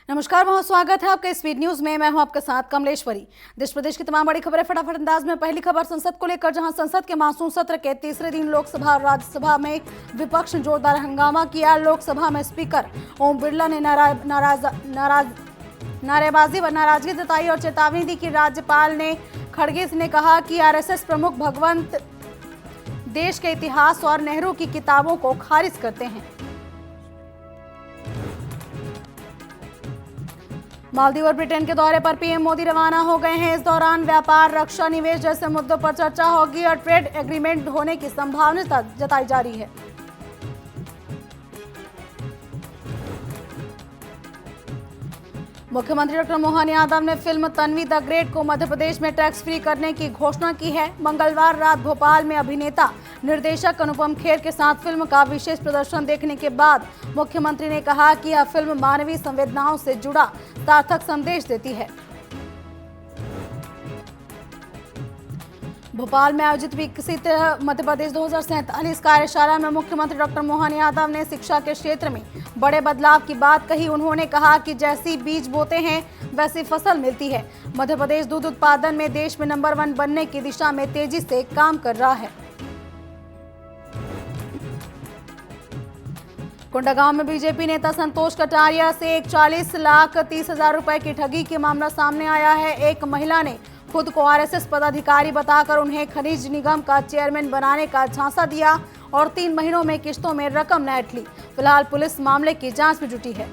नमस्कार, बहुत स्वागत है आपके स्पीड न्यूज में। मैं हूं आपके साथ कमलेश्वरी। देश प्रदेश की तमाम बड़ी खबरें फटाफट अंदाज में। पहली खबर संसद को लेकर, जहां संसद के मानसून सत्र के तीसरे दिन लोकसभा और राज्यसभा में विपक्ष ने जोरदार हंगामा किया। लोकसभा में स्पीकर ओम बिरला ने नारेबाजी व नाराजगी जताई और चेतावनी दी कि राज्यपाल ने खड़गे ने कहा कि आरएसएस प्रमुख भगवंत देश के इतिहास और नेहरू की किताबों को खारिज करते हैं। मालदीव और ब्रिटेन के दौरे पर पीएम मोदी रवाना हो गए हैं। इस दौरान व्यापार, रक्षा, निवेश जैसे मुद्दों पर चर्चा होगी और ट्रेड एग्रीमेंट होने की संभावना जताई जा रही है। मुख्यमंत्री डॉक्टर मोहन यादव ने फिल्म तन्वी द ग्रेट को मध्य प्रदेश में टैक्स फ्री करने की घोषणा की है। मंगलवार रात भोपाल में अभिनेता निर्देशक अनुपम खेर के साथ फिल्म का विशेष प्रदर्शन देखने के बाद मुख्यमंत्री ने कहा कि यह फिल्म मानवीय संवेदनाओं से जुड़ा सार्थक संदेश देती है। भोपाल में आयोजित विकसित मध्य प्रदेश 2047 कार्यशाला में मुख्यमंत्री डॉक्टर मोहन यादव ने शिक्षा के क्षेत्र में बड़े बदलाव की बात कही। उन्होंने कहा कि जैसी बीज बोते हैं वैसी फसल मिलती है। मध्य प्रदेश दूध उत्पादन में देश में नंबर 1 बनने की दिशा में तेजी से काम कर रहा है। कोंडागांव में बीजेपी नेता संतोष कटारिया से 41,30,000 रुपए की ठगी के मामला सामने आया है। एक महिला ने खुद को आरएसएस पदाधिकारी बताकर उन्हें खनिज निगम का चेयरमैन बनाने का झांसा दिया और 3 महीनों में किस्तों में रकम ऐंठ ली। फिलहाल पुलिस मामले की जांच में जुटी है।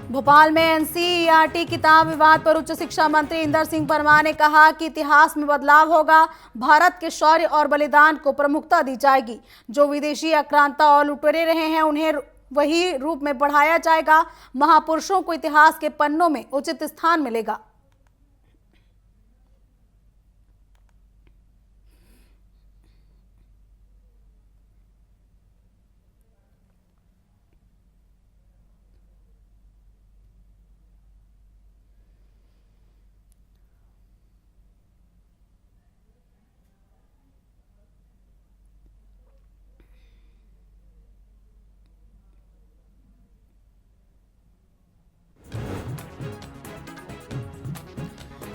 भोपाल में एनसीईआरटी किताब विवाद पर उच्च शिक्षा मंत्री इंदर सिंह परमार ने कहा कि इतिहास में बदलाव होगा। भारत के शौर्य और बलिदान को प्रमुखता दी जाएगी। जो विदेशी आक्रांता और लुटेरे रहे हैं उन्हें वही रूप में बढ़ाया जाएगा। महापुरुषों को इतिहास के पन्नों में उचित स्थान मिलेगा।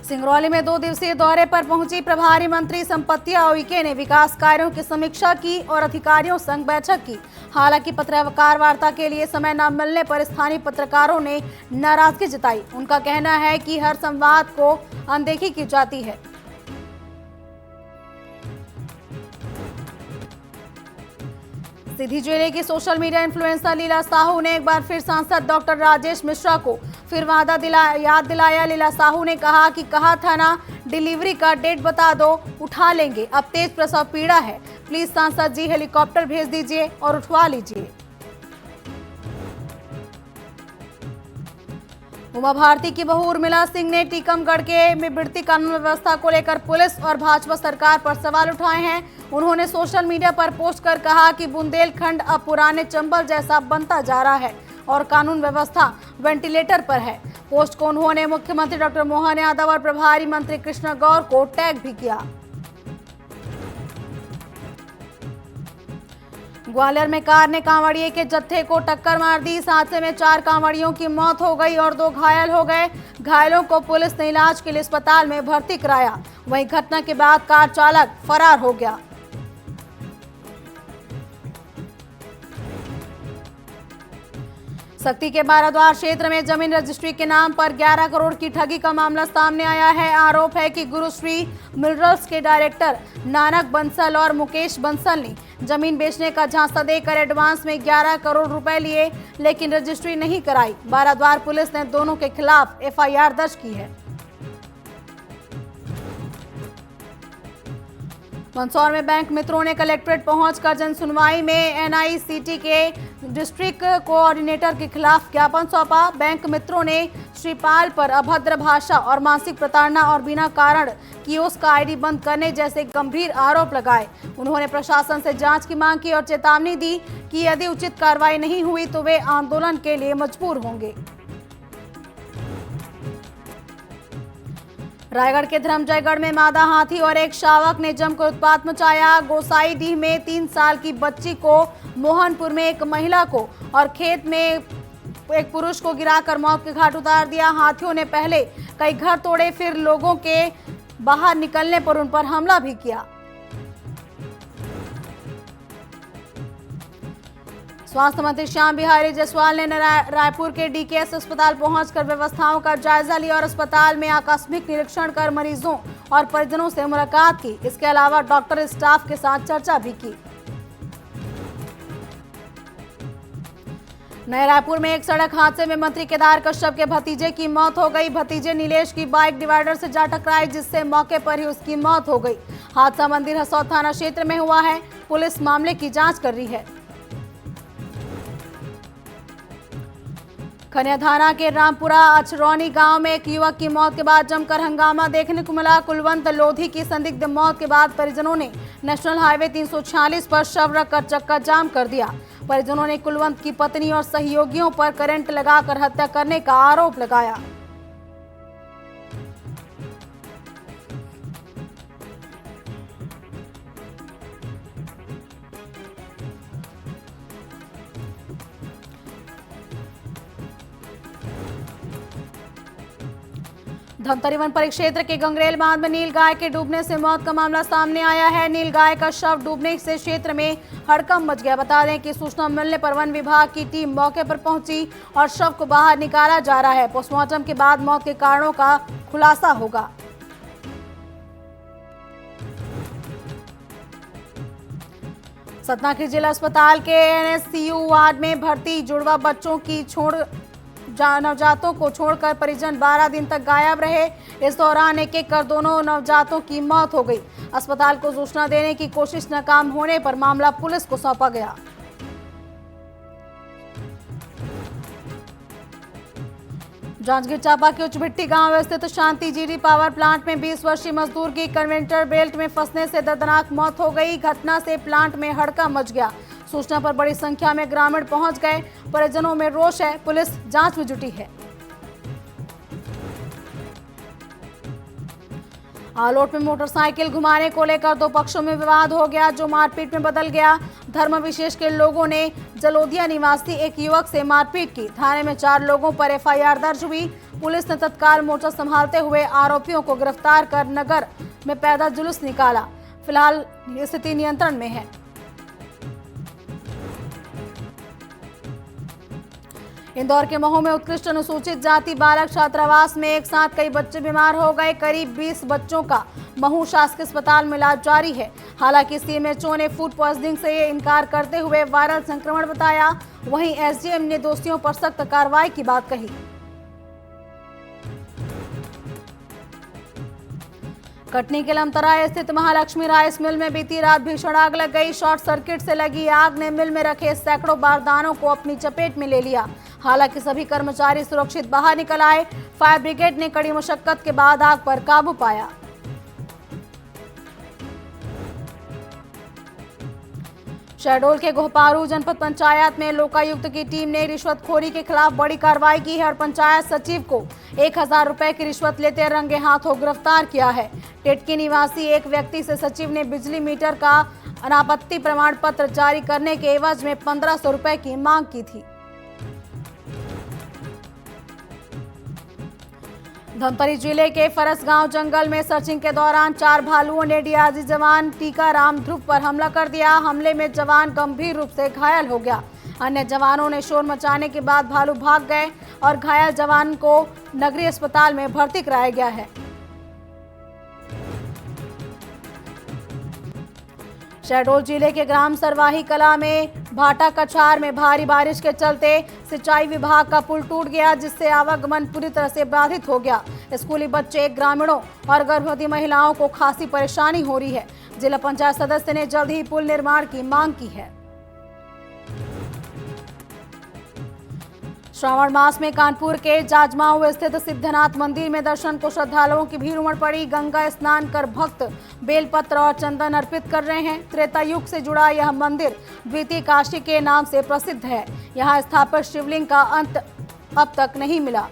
सिंगरौली में 2 दिवसीय दौरे पर पहुंची प्रभारी मंत्री संपत्तिया उइके ने विकास कार्यों की समीक्षा की और अधिकारियों संग बैठक की। हालांकि पत्रकार वार्ता के लिए समय न मिलने पर स्थानीय पत्रकारों ने नाराजगी जताई। उनका कहना है कि हर संवाद को अनदेखी की जाती है। सीधी जिले की सोशल मीडिया इन्फ्लुएंसर लीला साहू ने एक बार फिर सांसद डॉक्टर राजेश मिश्रा को फिर याद दिलाया। लीला साहू ने कहा कि कहा था ना, डिलीवरी का डेट बता दो, उठा लेंगे। अब तेज प्रसव पीड़ा है, प्लीज सांसद जी हेलीकॉप्टर भेज दीजिए और उठवा लीजिए। उमा भारती की बहू उर्मिला सिंह ने टीकमगढ़ में बढ़ती कानून व्यवस्था को लेकर पुलिस और भाजपा सरकार पर सवाल उठाए हैं। उन्होंने सोशल मीडिया पर पोस्ट कर कहा कि बुंदेलखंड अब पुराने चंबल जैसा बनता जा रहा है और कानून व्यवस्था वेंटिलेटर पर है। पोस्ट को उन्होंने मुख्यमंत्री डॉक्टर मोहन यादव और प्रभारी मंत्री कृष्ण गौर को टैग भी किया। ग्वालियर में कार ने कांवड़िए के जत्थे को टक्कर मार दी। इस हादसे में 4 कांवड़ियों की मौत हो गई और 2 घायल हो गए। घायलों को पुलिस ने इलाज के लिए अस्पताल में भर्ती कराया। वहीं घटना के बाद कार चालक फरार हो गया। सक्ती के बाराद्वार क्षेत्र में जमीन रजिस्ट्री के नाम पर 11 करोड़ की ठगी का मामला सामने आया है। आरोप है कि गुरुश्री मिनरल्स के डायरेक्टर नानक बंसल और मुकेश बंसल ने जमीन बेचने का झांसा देकर एडवांस में 11 करोड़ रुपए लिए, लेकिन रजिस्ट्री नहीं कराई। बाराद्वार पुलिस ने दोनों के खिलाफ एफआईआर दर्ज की है। मंदसौर में बैंक मित्रों ने कलेक्ट्रेट पहुंचकर जन सुनवाई में एनआईसीटी के डिस्ट्रिक्ट कोऑर्डिनेटर के खिलाफ ज्ञापन सौंपा। बैंक मित्रों ने श्रीपाल पर अभद्र भाषा और मानसिक प्रताड़ना और बिना कारण कियोस्क का आईडी बंद करने जैसे गंभीर आरोप लगाए। उन्होंने प्रशासन से जांच की मांग की और चेतावनी दी कि यदि उचित कार्रवाई नहीं हुई तो वे आंदोलन के लिए मजबूर होंगे। रायगढ़ के धर्मजयगढ़ में मादा हाथी और एक शावक ने जमकर उत्पात मचाया। गोसाईडीह में 3 साल की बच्ची को, मोहनपुर में एक महिला को और खेत में एक पुरुष को गिराकर मौत के घाट उतार दिया। हाथियों ने पहले कई घर तोड़े, फिर लोगों के बाहर निकलने पर उन पर हमला भी किया। स्वास्थ्य मंत्री श्याम बिहारी जायसवाल ने रायपुर के डीकेएस अस्पताल पहुंचकर व्यवस्थाओं का जायजा लिया और अस्पताल में आकस्मिक निरीक्षण कर मरीजों और परिजनों से मुलाकात की। इसके अलावा डॉक्टर स्टाफ के साथ चर्चा भी की। नए रायपुर में एक सड़क हादसे में मंत्री केदार कश्यप के भतीजे की मौत हो गई। भतीजे नीलेश की बाइक डिवाइडर से जा टकराई, जिससे मौके पर ही उसकी मौत हो गई। हादसा मंदिर हसौद थाना क्षेत्र में हुआ है। पुलिस मामले की जांच कर रही है। खनिया थाना के रामपुरा अचरौनी गांव में एक युवक की मौत के बाद जमकर हंगामा देखने को मिला। कुलवंत लोधी की संदिग्ध मौत के बाद परिजनों ने नेशनल हाईवे 346 पर शव रखकर चक्का जाम कर दिया। परिजनों ने कुलवंत की पत्नी और सहयोगियों पर करंट लगाकर हत्या करने का आरोप लगाया। धमतरी वन परिक्षेत्र के गंगरेल बांध में नीलगाय के डूबने से मौत का मामला सामने आया है। नीलगाय का शव डूबने से क्षेत्र में हड़कंप मच गया। बता दें कि सूचना मिलने पर वन विभाग की टीम मौके पर पहुंची और शव को बाहर निकाला जा रहा है। पोस्टमार्टम के बाद मौत के कारणों का खुलासा होगा। सतना के जिला अस्पताल के एनएससीयू वार्ड में भर्ती जुड़वा बच्चों की नवजातों को छोड़कर परिजन 12 दिन तक गायब रहे। इस दौरान एक एक कर दोनों नवजातों की मौत हो गई। अस्पताल को सूचना देने की कोशिश नाकाम होने पर मामला पुलिस को सौंपा गया। जांजगीर चांपा के उच्चभिट्टी गांव स्थित शांति जीरी पावर प्लांट में 20 वर्षीय मजदूर की कन्वेयर बेल्ट में फंसने से दर्दनाक मौत हो गई। घटना से प्लांट में हड़कंप मच गया। सूचना पर बड़ी संख्या में ग्रामीण पहुंच गए। परिजनों में रोष है। पुलिस जांच में जुटी है। आलोट में मोटरसाइकिल घुमाने को लेकर दो पक्षों में विवाद हो गया, जो मारपीट में बदल गया। धर्म विशेष के लोगों ने जलोदिया निवासी एक युवक से मारपीट की। थाने में 4 लोगों पर एफआईआर दर्ज हुई। पुलिस ने तत्काल मोर्चा संभालते हुए आरोपियों को गिरफ्तार कर नगर में पैदल जुलूस निकाला। फिलहाल स्थिति नियंत्रण में है। इंदौर के महू में उत्कृष्ट अनुसूचित जाति बालक छात्रावास में एक साथ कई बच्चे बीमार हो गए। करीब 20 बच्चों का महू शासकीय अस्पताल में इलाज जारी है। हालांकि सीएमएचओ ने फूड पॉइजनिंग से इनकार करते हुए वायरल संक्रमण बताया। वहीं एसडीएम ने दोषियों पर सख्त कार्रवाई की बात कही। कटनी के लमतरा स्थित महालक्ष्मी राइस मिल में बीती रात भीषण आग लग गई। शॉर्ट सर्किट से लगी आग ने मिल में रखे सैकड़ों बारदानों को अपनी चपेट में ले लिया। हालांकि सभी कर्मचारी सुरक्षित बाहर निकल आए। फायर ब्रिगेड ने कड़ी मशक्कत के बाद आग पर काबू पाया। शहडोल के गोहपारू जनपद पंचायत में लोकायुक्त की टीम ने रिश्वतखोरी के खिलाफ बड़ी कार्रवाई की है और पंचायत सचिव को 1000 रुपए की रिश्वत लेते रंगे हाथों गिरफ्तार किया है। टिटकी निवासी एक व्यक्ति से सचिव ने बिजली मीटर का अनापत्ति प्रमाण पत्र जारी करने के एवज में 1500 रुपए की मांग की थी। धमतरी जिले के फरसगांव जंगल में सर्चिंग के दौरान 4 भालुओं ने डीआरजी जवान टीकाराम ध्रुव पर हमला कर दिया। हमले में जवान गंभीर रूप से घायल हो गया। अन्य जवानों ने शोर मचाने के बाद भालू भाग गए और घायल जवान को नगरीय अस्पताल में भर्ती कराया गया है। शहडोल जिले के ग्राम सरवाही कला में भाटा कछार में भारी बारिश के चलते सिंचाई विभाग का पुल टूट गया, जिससे आवागमन पूरी तरह से बाधित हो गया। स्कूली बच्चे, ग्रामीणों और गर्भवती महिलाओं को खासी परेशानी हो रही है। जिला पंचायत सदस्य ने जल्द ही पुल निर्माण की मांग की है। श्रावण मास में कानपुर के जाजमाऊ स्थित सिद्धनाथ मंदिर में दर्शन को श्रद्धालुओं की भीड़ उमड़ पड़ी। गंगा स्नान कर भक्त बेलपत्र और चंदन अर्पित कर रहे हैं। त्रेता युग से जुड़ा यह मंदिर द्वितीय काशी के नाम से प्रसिद्ध है। यहाँ स्थापित शिवलिंग का अंत अब तक नहीं मिला।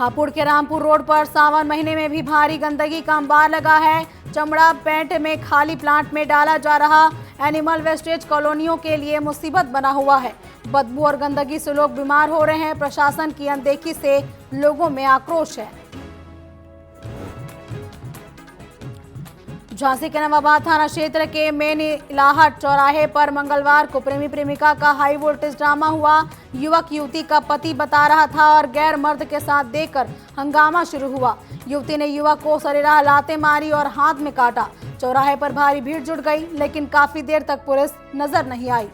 हापुड़ के रामपुर रोड पर सावन महीने में भी भारी गंदगी का अंबार लगा है। चमड़ा पेंट में खाली प्लांट में डाला जा रहा एनिमल वेस्टेज कॉलोनियों के लिए मुसीबत बना हुआ है। बदबू और गंदगी से लोग बीमार हो रहे हैं। प्रशासन की अनदेखी से लोगों में आक्रोश है। झांसी के नवाबाद थाना क्षेत्र के मेन इलाहट चौराहे पर मंगलवार को प्रेमी प्रेमिका का हाई वोल्टेज ड्रामा हुआ। युवक युवती का पति बता रहा था और गैर मर्द के साथ देखकर हंगामा शुरू हुआ। युवती ने युवक को सरेराह लातें मारी और हाथ में काटा। चौराहे पर भारी भीड़ जुट गई, लेकिन काफी देर तक पुलिस नजर नहीं आई।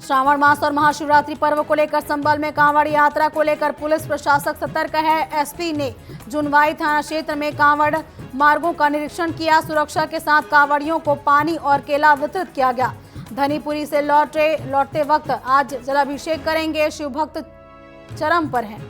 श्रावण मास और महाशिवरात्रि पर्व को लेकर संबल में कांवड़ यात्रा को लेकर पुलिस प्रशासक सतर्क है। एसपी ने जुनवाई थाना क्षेत्र में कांवड़ मार्गों का निरीक्षण किया। सुरक्षा के साथ कांवड़ियों को पानी और केला वितरित किया गया। धनीपुरी से लौटते वक्त आज जलाभिषेक करेंगे। शिव भक्त चरम पर हैं।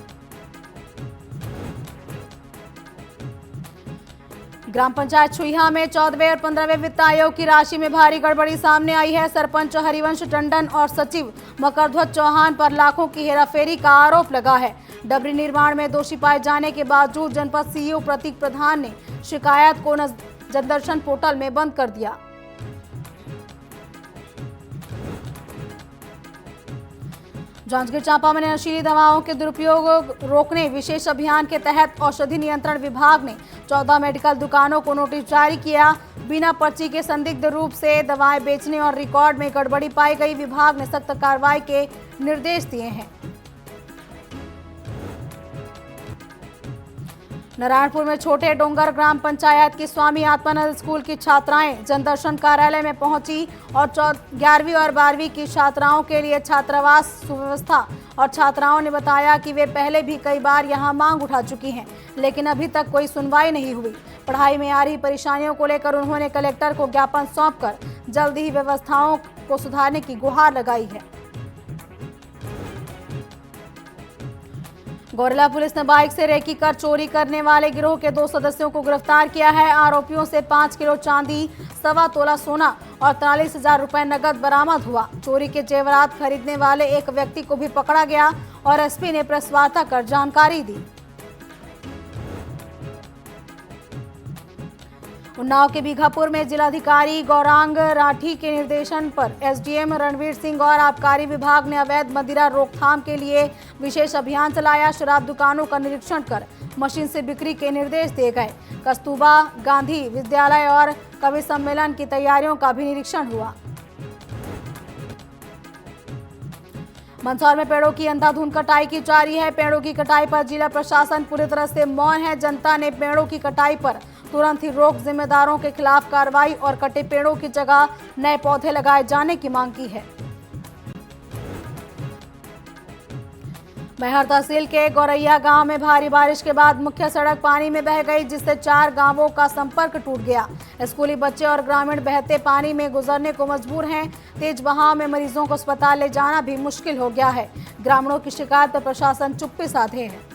ग्राम पंचायत छुईहा में 14वें और 15वें वित्त आयोग की राशि में भारी गड़बड़ी सामने आई है। सरपंच हरिवंश टंडन और सचिव मकरध्वज चौहान पर लाखों की हेराफेरी का आरोप लगा है। डबरी निर्माण में दोषी पाए जाने के बावजूद जनपद सीईओ प्रतीक प्रधान ने शिकायत को जनदर्शन पोर्टल में बंद कर दिया। जांजगीर चांपा में नशीली दवाओं के दुरुपयोग रोकने विशेष अभियान के तहत औषधि नियंत्रण विभाग ने 14 मेडिकल दुकानों को नोटिस जारी किया। बिना पर्ची के संदिग्ध रूप से दवाएं बेचने और रिकॉर्ड में गड़बड़ी पाई गई। विभाग ने सख्त कार्रवाई के निर्देश दिए हैं। नारायणपुर में छोटे डोंगर ग्राम पंचायत की स्वामी आत्मानंद स्कूल की छात्राएं जनदर्शन कार्यालय में पहुंची और 11वीं और 12वीं की छात्राओं के लिए छात्रावास सुव्यवस्था और छात्राओं ने बताया कि वे पहले भी कई बार यहां मांग उठा चुकी हैं, लेकिन अभी तक कोई सुनवाई नहीं हुई। पढ़ाई में आ रही परेशानियों को लेकर उन्होंने कलेक्टर को ज्ञापन सौंपकर जल्द ही व्यवस्थाओं को सुधारने की गुहार लगाई है। गौरेला पुलिस ने बाइक से रेकी कर चोरी करने वाले गिरोह के 2 सदस्यों को गिरफ्तार किया है। आरोपियों से 5 किलो चांदी, 1.25 तोला सोना और 43,000 रुपए नकद बरामद हुआ। चोरी के जेवरात खरीदने वाले एक व्यक्ति को भी पकड़ा गया और एसपी ने प्रेस वार्ता कर जानकारी दी। उन्नाव के बीघापुर में जिलाधिकारी गौरांग राठी के निर्देशन पर एसडीएम रणवीर सिंह और आबकारी विभाग ने अवैध मदिरा रोकथाम के लिए विशेष अभियान चलाया। शराब दुकानों का निरीक्षण कर मशीन से बिक्री के निर्देश दिए गए। कस्तूरबा गांधी विद्यालय और कवि सम्मेलन की तैयारियों का भी निरीक्षण हुआ। मंदसौर में पेड़ों की अंधाधुंध कटाई की जारी है। पेड़ों की कटाई पर जिला प्रशासन पूरी तरह से मौन है। जनता ने पेड़ों की कटाई पर तुरंत ही रोक, जिम्मेदारों के खिलाफ कार्रवाई और कटे पेड़ों की जगह नए पौधे लगाए जाने की मांग की है। मैहर तहसील के गौरैया गांव में भारी बारिश के बाद मुख्य सड़क पानी में बह गई, जिससे 4 गांवों का संपर्क टूट गया। स्कूली बच्चे और ग्रामीण बहते पानी में गुजरने को मजबूर हैं। तेज बहाव में मरीजों को अस्पताल ले जाना भी मुश्किल हो गया है। ग्रामीणों की शिकायत पर प्रशासन चुप्पी साधे है।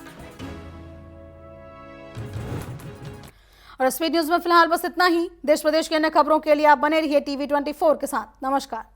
और स्पीड न्यूज में फिलहाल बस इतना ही। देश प्रदेश की अन्य खबरों के लिए आप बने रहिए टीवी 24 के साथ। नमस्कार।